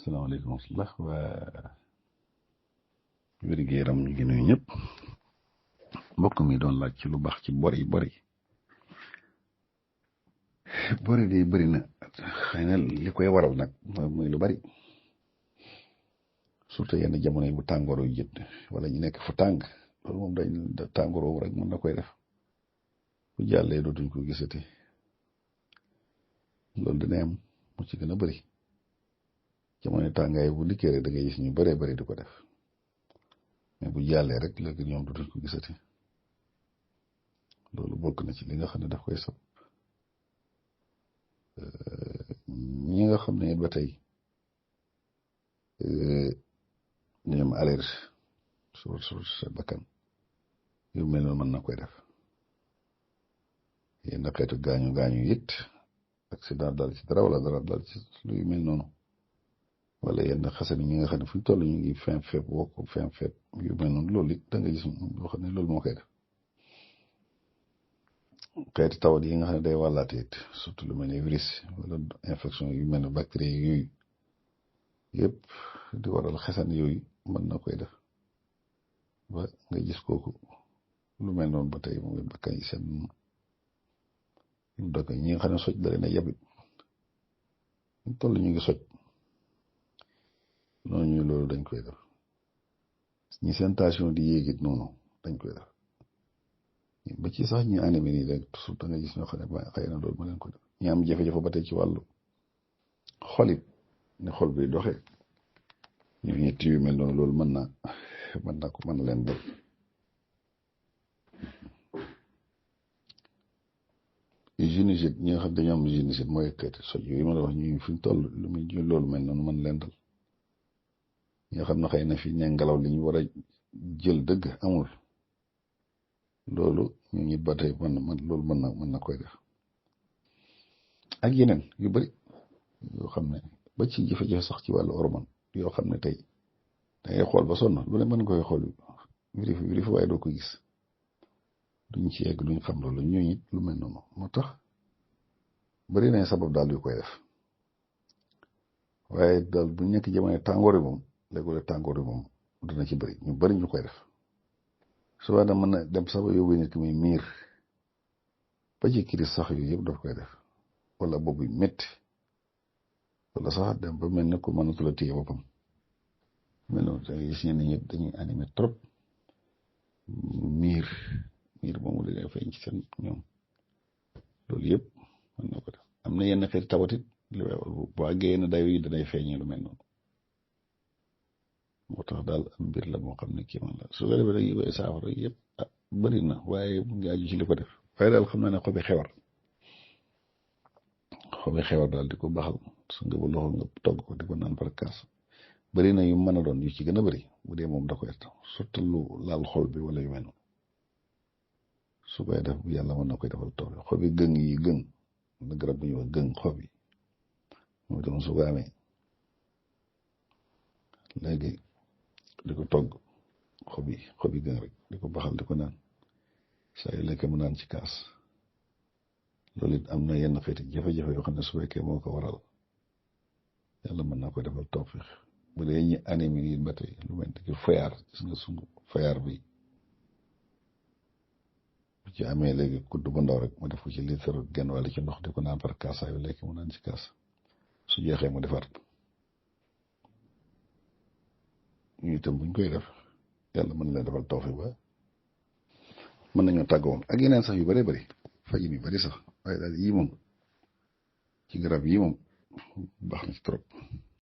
salaamaaleykum wa rahmatulah waa wér-gu-yaram ñu ngi nuyu ñëpp mbokk mi doon laaj ci lu baax ci bori bori de bëri na xëy na li koy waral nag muy lu bari surtout yenn jamono yi bu tàngoor yu jët wala ñu nekk fu tàng loolu moom dañ tàngoor woowu rek mën na koy def bu jàllee dootuñ ko gisati loolu dina am mu ci gën a bëri jamono tàngaay bu dikkee rek da ngay gis ñu bëree bëri di ko def mais bu jàllee rek léegi ñoom dootuñ ko gisati loolu bokk na ci li nga xam ne daf koy sab ñi nga xam ne ba tey ñu am allergie sur sa bakkan yu mel noonu mën na koy def yenn xeetu gaañu it accident dal ci dara wala dara dal ci luy mel noonu wala yenn xasan ñi nga xam ne fu ñu toll ñu ngi fin fépp wokk fin fépp yu mel noonu loolu it da nga gis loo xam ne loolu moo koy def xeeti tawat yi nga xam ne day wàllaate it surtout lu mel ne virus wala infection yu mel ne bactéries yooyu yëpp di waral xasan yooyu mën na koy def ba nga gis kooku lu mel noonu ba tey mooy bakkan yi seen dëkk ñi nga xam ne soj da leen a yabit ñu toll ñu ngi soj noonu ñu loolu dañ koy def ñi seen tension di yéegit noonu dañ koy def ba ci sax ñi animé nii rek toujours da nga gis ñoo xam ne xëy na loolu ma leen ko def ñi am jafe-jafe ba tey ci wàllu xolit ne xol bi doxee ñu ñetti yu mel noonu loolu mën na leen def génisite ñi nga xam dañoo am génisite mooy xeeti soj yooyu ma la wax ñu fi ñu toll lu muy loolu mel noonu mën leen dal ñi nga xam ne xëy na fi ne ngelaw li ñu war a jël dëgg amul loolu ñu ngi ba tey loolu mën na koy def ak yeneen yu bari yoo xam ne ba ci jafe-jafe sax ci wàllu hormone yoo xam ne tey dangay xool ba sonn lu ne mën nga koy xool vérifié waaye doo ko gis duñ ci yegg duñ xam loolu ñooñu it lu mel noonu moo tax bari na sabab daal yu koy def waaye daal bu nekk jamono tàngoor yi moom léeg-léeg tàngoor yi moom dina ci bëri ñu bëri ñu koy def suba da mën na dem sax ba yóbbu nit ki muy miir ba ci crise sax yooyu yëpp daf koy def wala boobu métti wala sax dem ba mel ne ko mënatu la téye boppam mel noonu da ngay gis ñenn ñëpp dañuy animé trop miir moomu da ngay feeñ ci seen ñoom loolu yëpp mën na ko def am na yenn xeeti tawatit bu àggee yenn dayo yi danay feeñee lu mel noonu moo tax daal am mbir la moo xam ne kii man la su ko defee rek yi koy saafara yëpp bëri na waaye mu ngi aju ci li ko def waaye daal xam naa ne xobi xewar daal di ko baxal su nga bu loxo nga togg ko di ko naan par kaas bëri na yu mën a doon yu ci gën a bëri bu dee moom da koy surtout lu laal xol bi wala yu mel noonu su koy def bu yàlla mën na koy defal tool xobi gëng yi gëng na garab bu ñuy wax gëng xob yi moom itam su ko amee léegi di ko togg xobi gën rek di ko baxal di ko naan saa yu lekk mu naan ci kaas loolu it am na yenn xeeti jafe-jafe yoo xam ne su fekkee moo ko waral yàlla mën naa koy defal tawfiix bu dee ñi anémie yi ba tey lu mel ni fayaar gis nga sungu fayaar bi bu ci amee léegi kudd bu ndaw rek mu def ko ci litre genn wàll ci ndox di ko naan par kaas saa yu lekk mu naan ci kaas su jeexee mu defaat ñu itam buñ koy def yàlla mën leen defal tawfiq ba mën nañoo tàggoon ak yeneen sax yu bëree bëri fajin yu bëri sax waaye daal yii moom ci garab yii moom baax na ci trop